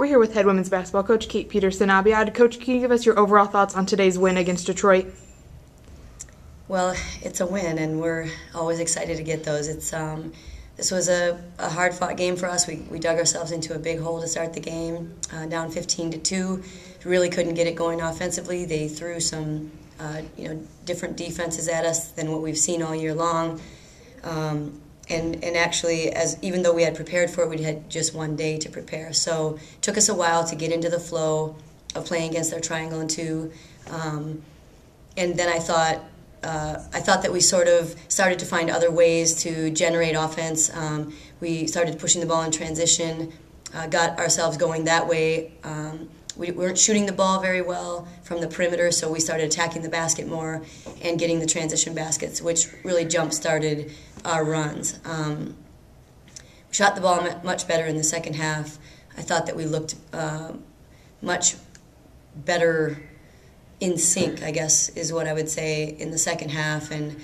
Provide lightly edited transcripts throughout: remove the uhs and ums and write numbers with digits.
We're here with head women's basketball coach Peterson Abiad. Coach, can you give us your overall thoughts on today's win against Detroit? Well, it's a win, and we're always excited to get those. This was a hard-fought game for us. We dug ourselves into a big hole to start the game, down 15-2. Really couldn't get it going offensively. They threw some different defenses at us than what we've seen all year long. And actually, even though we had prepared for it, we had just one day to prepare. So it took us a while to get into the flow of playing against their triangle and two. And then I thought that we sort of started to find other ways to generate offense. We started pushing the ball in transition, got ourselves going that way. We weren't shooting the ball very well from the perimeter, so we started attacking the basket more and getting the transition baskets, which really jump-started our runs. We shot the ball much better in the second half. I thought that we looked much better in sync, I guess, is what I would say, in the second half. And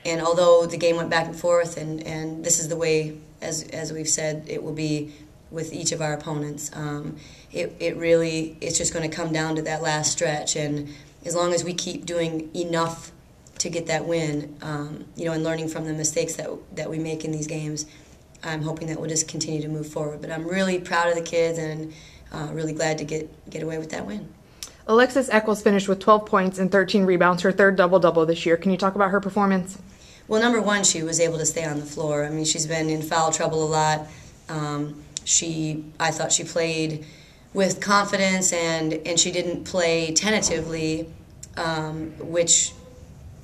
although the game went back and forth, and this is the way, as we've said, it will be with each of our opponents, it's just going to come down to that last stretch. And as long as we keep doing enough to get that win, and learning from the mistakes that we make in these games, I'm hoping that we'll just continue to move forward. But I'm really proud of the kids and really glad to get away with that win. Alexis Eccles finished with 12 points and 13 rebounds, her third double-double this year. Can you talk about her performance? Well, number one, she was able to stay on the floor. I mean, she's been in foul trouble a lot. I thought she played with confidence, and she didn't play tentatively, which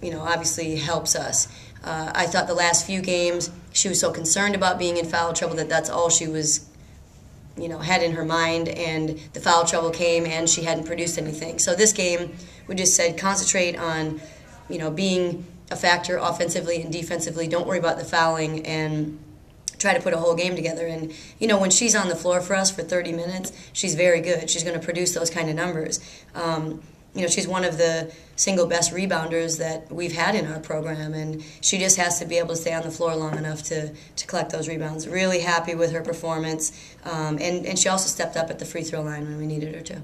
obviously helps us. I thought the last few games she was so concerned about being in foul trouble that's all she was had in her mind, and the foul trouble came and she hadn't produced anything. So this game, we just said concentrate on being a factor offensively and defensively. Don't worry about the fouling and try to put a whole game together. And when she's on the floor for us for 30 minutes, she's very good. She's going to produce those kind of numbers. She's one of the single best rebounders that we've had in our program, and she just has to be able to stay on the floor long enough to collect those rebounds. Really happy with her performance, and she also stepped up at the free throw line when we needed her to.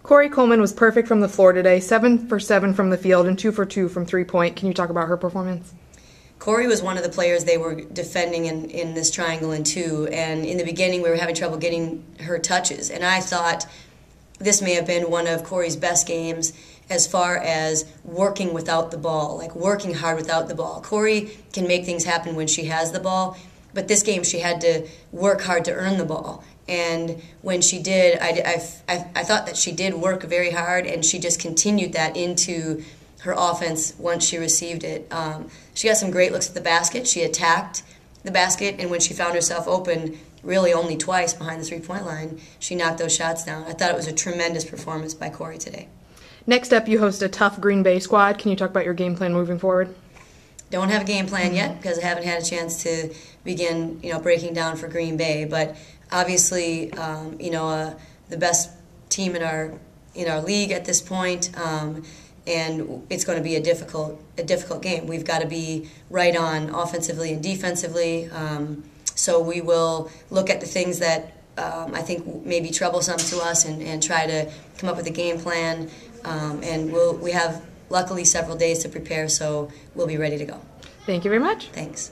Corey Coleman was perfect from the floor today, 7 for 7 from the field and 2 for 2 from three-point. Can you talk about her performance? Corey was one of the players they were defending in this triangle and two, and in the beginning we were having trouble getting her touches, and I thought this may have been one of Corey's best games as far as working without the ball, like working hard without the ball. Corey can make things happen when she has the ball, but this game she had to work hard to earn the ball. And when she did, I thought that she did work very hard, and she just continued that into her offense once she received it. She got some great looks at the basket. She attacked the basket, and when she found herself open, really only twice behind the three-point line, she knocked those shots down. I thought it was a tremendous performance by Corey today. Next up, you host a tough Green Bay squad. Can you talk about your game plan moving forward? Don't have a game plan yet because I haven't had a chance to begin, breaking down for Green Bay. But obviously, the best team in our league at this point, and it's going to be a difficult game. We've got to be right on offensively and defensively. So we will look at the things that I think may be troublesome to us and try to come up with a game plan. And we have, luckily, several days to prepare, so we'll be ready to go. Thank you very much. Thanks.